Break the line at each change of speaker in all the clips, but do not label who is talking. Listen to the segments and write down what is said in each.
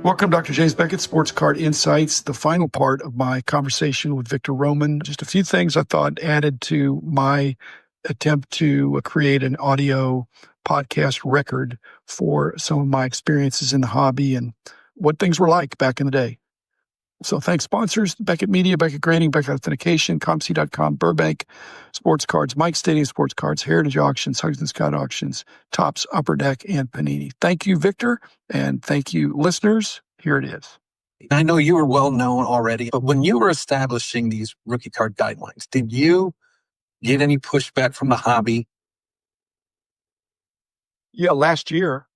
Welcome, Dr. James Beckett, Sports Card Insights, the final part of my conversation with Victor Roman. Just a few things I thought added to my attempt to create an audio podcast record for some of my experiences in the hobby and what things were like back in the day. So thanks, sponsors, Beckett Media, Beckett Grading, Beckett Authentication, ComC.com, Burbank, Sports Cards, Mike Stadium Sports Cards, Heritage Auctions, Huggins and Scott Auctions, Topps, Upper Deck, and Panini. Thank you, Victor, and thank you, listeners. Here it is.
I know you were well known already, but when you were establishing these rookie card guidelines, did you get any pushback from the hobby?
Yeah, last year.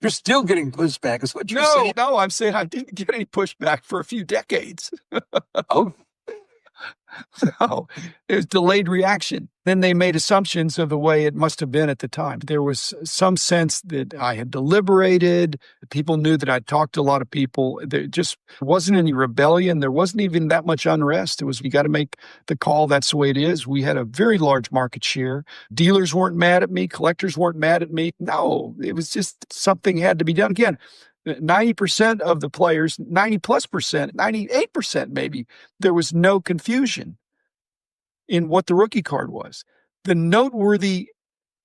You're still getting pushback, is what you're saying.
No, I'm saying I didn't get any pushback for a few decades.
Oh,
No, it was delayed reaction. Then they made assumptions of the way it must have been at the time. There was some sense that I had deliberated. People knew that I'd talked to a lot of people. There just wasn't any rebellion. There wasn't even that much unrest. It was, you got to make the call. That's the way it is. We had a very large market share. Dealers weren't mad at me. Collectors weren't mad at me. No, it was just something had to be done. Again, 90% of the players, 90+%, 98% maybe, there was no confusion in what the rookie card was. The noteworthy,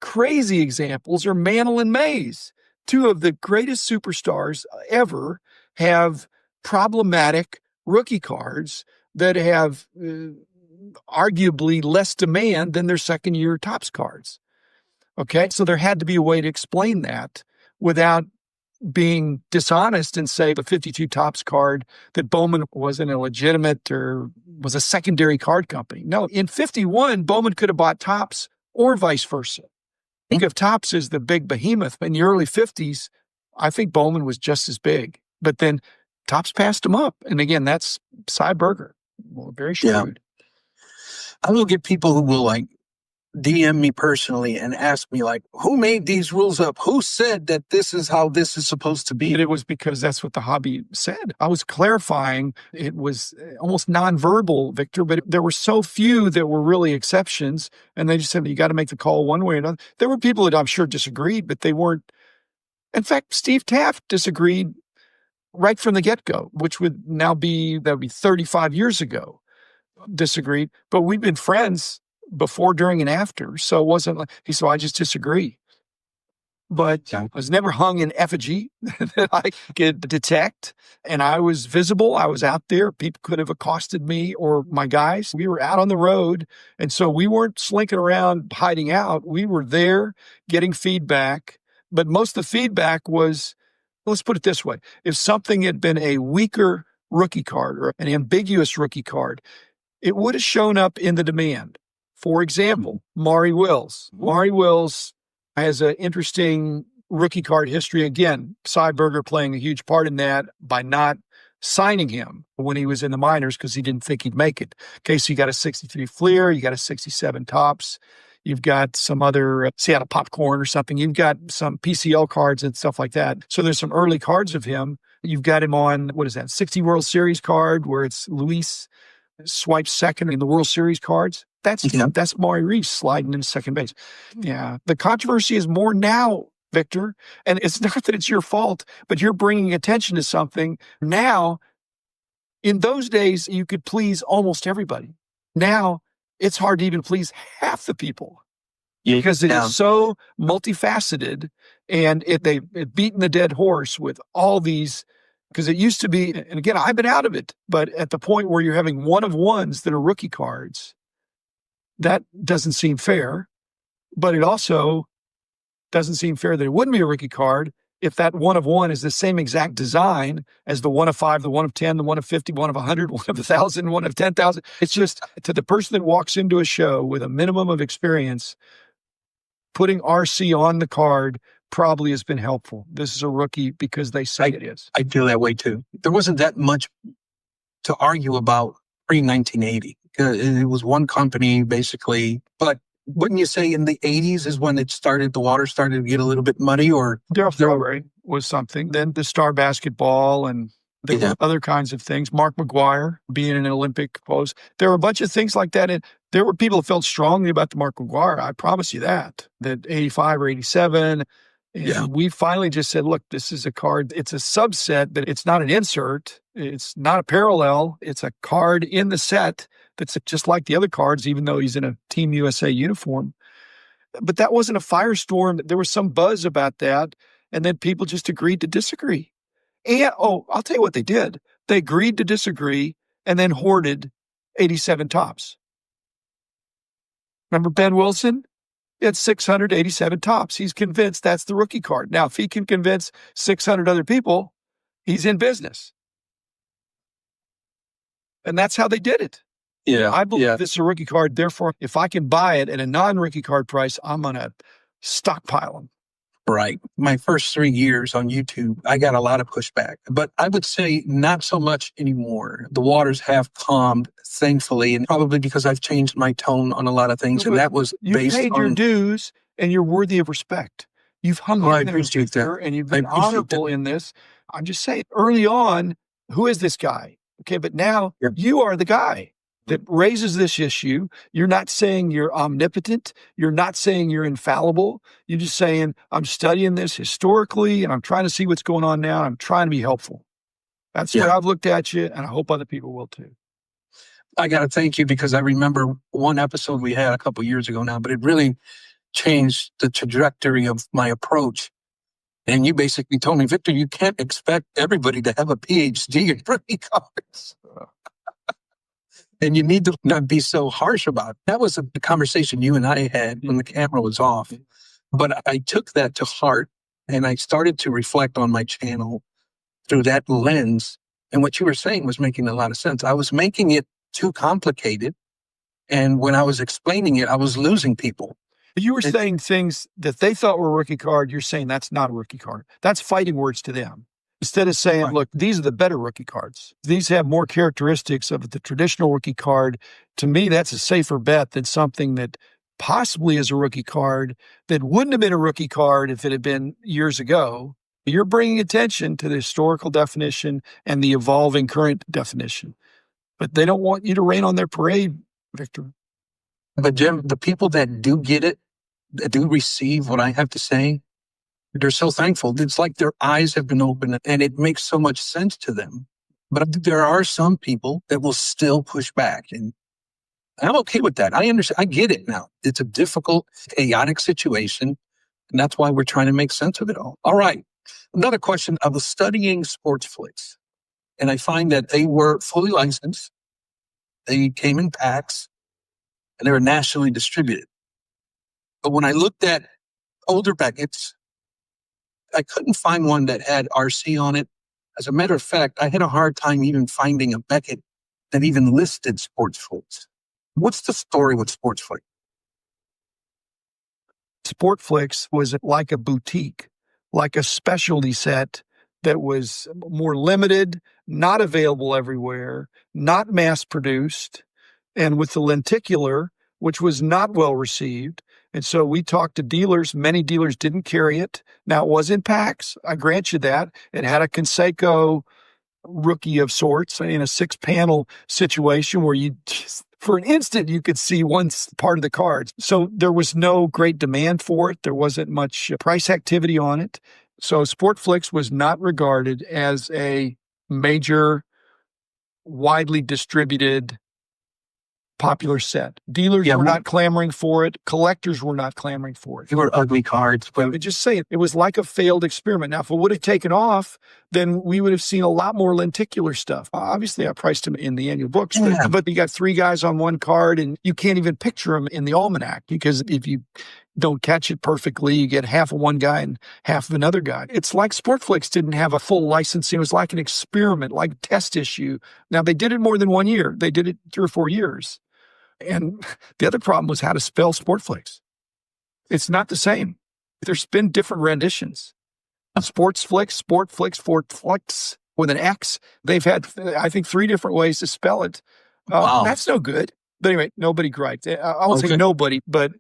crazy examples are Mantle and Mays. Two of the greatest superstars ever have problematic rookie cards that have arguably less demand than their second-year Topps cards. Okay, so there had to be a way to explain that without being dishonest and say the 52 Topps card that Bowman wasn't a legitimate or was a secondary card company. No, in 51, Bowman could have bought Topps or vice versa. Think of Topps as the big behemoth. In the early 50s, I think Bowman was just as big. But then Topps passed him up. And again, that's Cy Berger. Well, very shrewd.
Yeah. I will get people who will DM me personally and ask me who made these rules up? Who said that this is how this is supposed to be?
And it was because that's what the hobby said. I was clarifying. It was almost nonverbal, Victor, but there were so few that were really exceptions. And they just said, you got to make the call one way or another. There were people that I'm sure disagreed, but they weren't. In fact, Steve Taft disagreed right from the get-go, which would now be 35 years ago, disagreed. But we've been friends before, during, and after. So it wasn't like, he said, I just disagree. But I was never hung in effigy that I could detect. And I was visible. I was out there. People could have accosted me or my guys. We were out on the road. And so we weren't slinking around hiding out. We were there getting feedback. But most of the feedback was, let's put it this way. If something had been a weaker rookie card or an ambiguous rookie card, it would have shown up in the demand. For example, Maury Wills. Maury Wills has an interesting rookie card history. Again, Cy Berger playing a huge part in that by not signing him when he was in the minors because he didn't think he'd make it. Okay, so you got a 63 Fleer, you got a 67 Topps, you've got some other Seattle Popcorn or something. You've got some PCL cards and stuff like that. So there's some early cards of him. You've got him on, 60 World Series card where it's Luis swipes second in the World Series cards. That's Maury Reeves sliding into second base. Yeah. The controversy is more now, Victor. And it's not that it's your fault, but you're bringing attention to something. Now, in those days, you could please almost everybody. Now, it's hard to even please half the people because it is so multifaceted and they've beaten the dead horse with all these. Because it used to be, and again, I've been out of it, but at the point where you're having one-of-ones that are rookie cards, that doesn't seem fair. But it also doesn't seem fair that it wouldn't be a rookie card if that one-of-one is the same exact design as the 1-of-5, the 1-of-10, the 1-of-50, 1-of-100, 1-of-1,000, 1-of-10,000. It's just, to the person that walks into a show with a minimum of experience, putting RC on the card probably has been helpful. This is a rookie because they say it is.
I feel that way too. There wasn't that much to argue about pre-1980. It was one company basically, but wouldn't you say in the 80s is when the water started to get a little bit muddy? Or
Darryl Strawberry was something. Then the Star Basketball and the other kinds of things. Mark McGuire being in an Olympic pose. There were a bunch of things like that. And there were people who felt strongly about the Mark McGuire. I promise you that 85 or 87,
Yeah.
And we finally just said, look, this is a card. It's a subset, but it's not an insert. It's not a parallel. It's a card in the set that's just like the other cards, even though he's in a Team USA uniform. But that wasn't a firestorm. There was some buzz about that. And then people just agreed to disagree. And, I'll tell you what they did. They agreed to disagree and then hoarded 87 tops. Remember Ben Wilson? He had 687 tops. He's convinced that's the rookie card. Now, if he can convince 600 other people, he's in business. And that's how they did it.
Yeah.
I believe this is a rookie card. Therefore, if I can buy it at a non-rookie card price, I'm going to stockpile them.
Right. My first 3 years on YouTube, I got a lot of pushback, but I would say not so much anymore. The waters have calmed, thankfully, and probably because I've changed my tone on a lot of things. And that was based on...
You paid your dues and you're worthy of respect. You've hung in there, Victor, and you've been honorable in this. I'm just saying, early on, who is this guy? Okay, but now you are the guy that raises this issue. You're not saying you're omnipotent. You're not saying you're infallible. You're just saying, I'm studying this historically and I'm trying to see what's going on now. I'm trying to be helpful. That's what I've looked at you, and I hope other people will too.
I got to thank you, because I remember one episode we had a couple of years ago now, but it really changed the trajectory of my approach. And you basically told me, Victor, you can't expect everybody to have a PhD in rookie cards. And you need to not be so harsh about it. That was a conversation you and I had when the camera was off. But I took that to heart, and I started to reflect on my channel through that lens. And what you were saying was making a lot of sense. I was making it too complicated. And when I was explaining it, I was losing people.
You were saying things that they thought were a rookie card. You're saying that's not a rookie card. That's fighting words to them. Instead of saying, look, these are the better rookie cards. These have more characteristics of the traditional rookie card. To me, that's a safer bet than something that possibly is a rookie card that wouldn't have been a rookie card if it had been years ago. You're bringing attention to the historical definition and the evolving current definition. But they don't want you to rain on their parade, Victor.
But Jim, the people that do get it, that do receive what I have to say, they're so thankful. It's like their eyes have been opened and it makes so much sense to them. But there are some people that will still push back. And I'm okay with that. I understand. I get it now. It's a difficult, chaotic situation. And that's why we're trying to make sense of it all. All right. Another question. I was studying Sportflix, and I find that they were fully licensed. They came in packs, and they were nationally distributed. But when I looked at older Beckett's, I couldn't find one that had RC on it. As a matter of fact, I had a hard time even finding a Beckett that even listed Sportflix. What's the story with Sportflix?
Sportflix was like a boutique, like a specialty set that was more limited, not available everywhere, not mass produced, and with the lenticular, which was not well received. And so we talked to dealers. Many dealers didn't carry it. Now, it was in packs. I grant you that. It had a Conseco rookie of sorts in a 6-panel situation where you just, for an instant, you could see one part of the cards. So there was no great demand for it. There wasn't much price activity on it. So Sportflix was not regarded as a major, widely distributed, popular set. Dealers were not clamoring for it. Collectors were not clamoring for it.
They were ugly cards.
But just saying, it was like a failed experiment. Now, if it would have taken off, then we would have seen a lot more lenticular stuff. Obviously, I priced them in the annual books, but you got 3 guys on one card, and you can't even picture them in the almanac, because if you don't catch it perfectly, you get half of one guy and half of another guy. It's like Sportflix didn't have a full licensing. It was like an experiment, like a test issue. Now, they did it more than 1 year. They did it 3 or 4 years. And the other problem was how to spell Sportflix. It's not the same. There's been different renditions. Sportflix, Sportflix with an X. They've had, I think, 3 different ways to spell it.
Wow.
That's no good. But anyway, nobody griped. I won't say nobody, but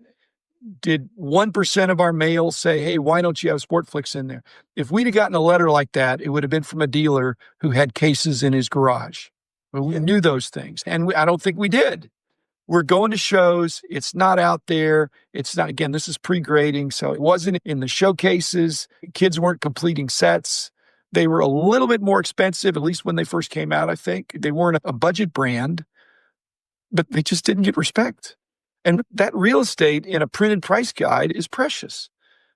did 1% of our mail say, hey, why don't you have Sportflix in there? If we'd have gotten a letter like that, it would have been from a dealer who had cases in his garage. We knew those things. And I don't think we did. We're going to shows. It's not out there. It's not, again, this is pre-grading. So it wasn't in the showcases. Kids weren't completing sets. They were a little bit more expensive, at least when they first came out, I think. They weren't a budget brand, but they just didn't get respect. And that real estate in a printed price guide is precious.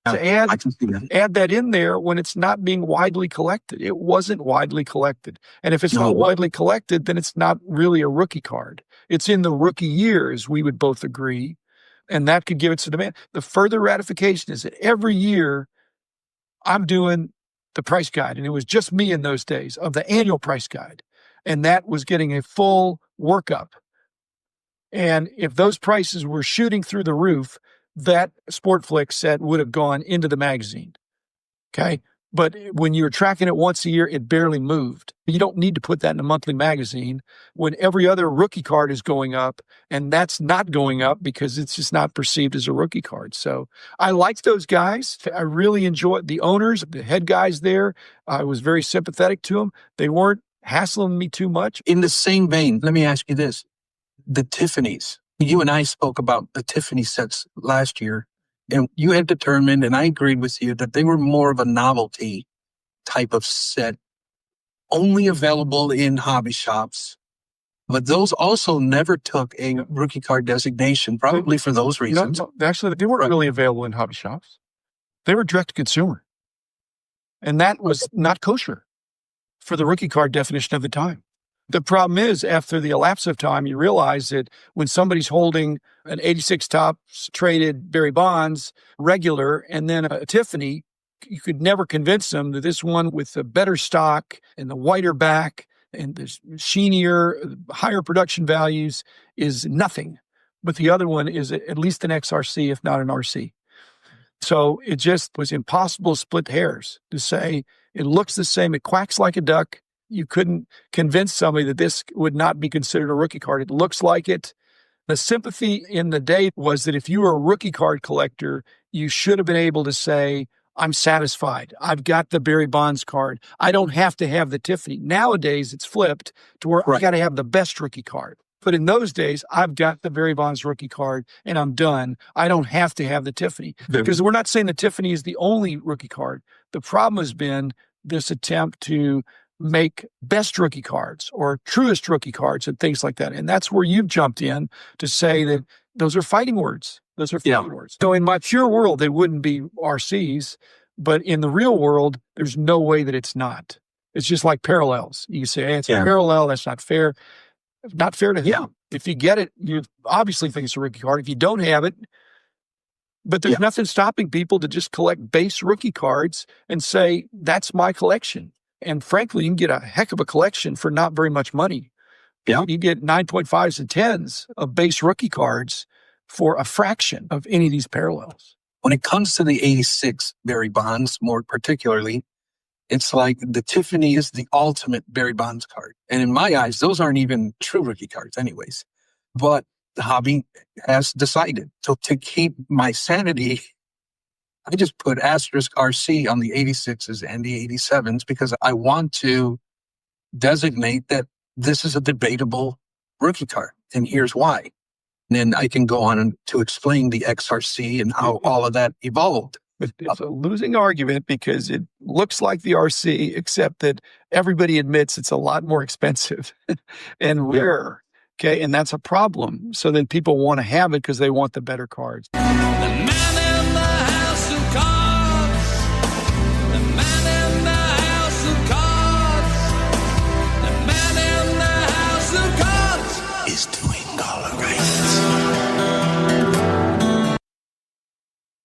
To add that in there when it's not being widely collected. It wasn't widely collected. And if it's not widely collected, then it's not really a rookie card. It's in the rookie years, we would both agree. And that could give it some demand. The further ratification is that every year I'm doing the price guide. And it was just me in those days of the annual price guide. And that was getting a full workup. And if those prices were shooting through the roof, that Sportflix set would have gone into the magazine. Okay. But when you're tracking it once a year, it barely moved. You don't need to put that in a monthly magazine when every other rookie card is going up, and that's not going up because it's just not perceived as a rookie card. So I liked those guys. I really enjoyed the owners, the head guys there. I was very sympathetic to them. They weren't hassling me too much.
In the same vein, let me ask you this. The Tiffany's. You and I spoke about the Tiffany sets last year, and you had determined, and I agreed with you, that they were more of a novelty type of set, only available in hobby shops. But those also never took a rookie card designation, probably for those reasons.
No, actually, they weren't really available in hobby shops. They were direct to consumer. And that was not kosher for the rookie card definition of the time. The problem is, after the elapse of time, you realize that when somebody's holding an 86 Topps traded Barry Bonds regular and then a Tiffany, you could never convince them that this one with the better stock and the whiter back and the sheenier, higher production values is nothing. But the other one is at least an XRC, if not an RC. So it just was impossible to split hairs to say it looks the same. It quacks like a duck. You couldn't convince somebody that this would not be considered a rookie card. It looks like it. The sympathy in the day was that if you were a rookie card collector, you should have been able to say, I'm satisfied. I've got the Barry Bonds card. I don't have to have the Tiffany. Nowadays, it's flipped to where I got to have the best rookie card. But in those days, I've got the Barry Bonds rookie card and I'm done. I don't have to have the Tiffany. Because we're not saying the Tiffany is the only rookie card. The problem has been this attempt to make best rookie cards or truest rookie cards and things like that. And that's where you've jumped in to say that those are fighting words. Those are fighting words. So in my pure world, they wouldn't be RCs, but in the real world, there's no way that it's not. It's just like parallels. You say, hey, it's a parallel. That's not fair. Not fair to him. If you get it, you obviously think it's a rookie card. If you don't have it, but there's nothing stopping people to just collect base rookie cards and say, that's my collection. And frankly, you can get a heck of a collection for not very much money. You get 9.5s and 10s of base rookie cards for a fraction of any of these parallels.
When it comes to the 86 Barry Bonds, more particularly, it's like the Tiffany is the ultimate Barry Bonds card. And in my eyes, those aren't even true rookie cards anyways. But the hobby has decided. So to keep my sanity, I just put asterisk RC on the 86s and the 87s because I want to designate that this is a debatable rookie card. And here's why. And then I can go on to explain the XRC and how all of that evolved.
But it's a losing argument because it looks like the RC, except that everybody admits it's a lot more expensive and rare. Okay. And that's a problem. So then people want to have it because they want the better cards.
The man in the house of cards. The man in the house of cards. The man in the house of cards is doing all right.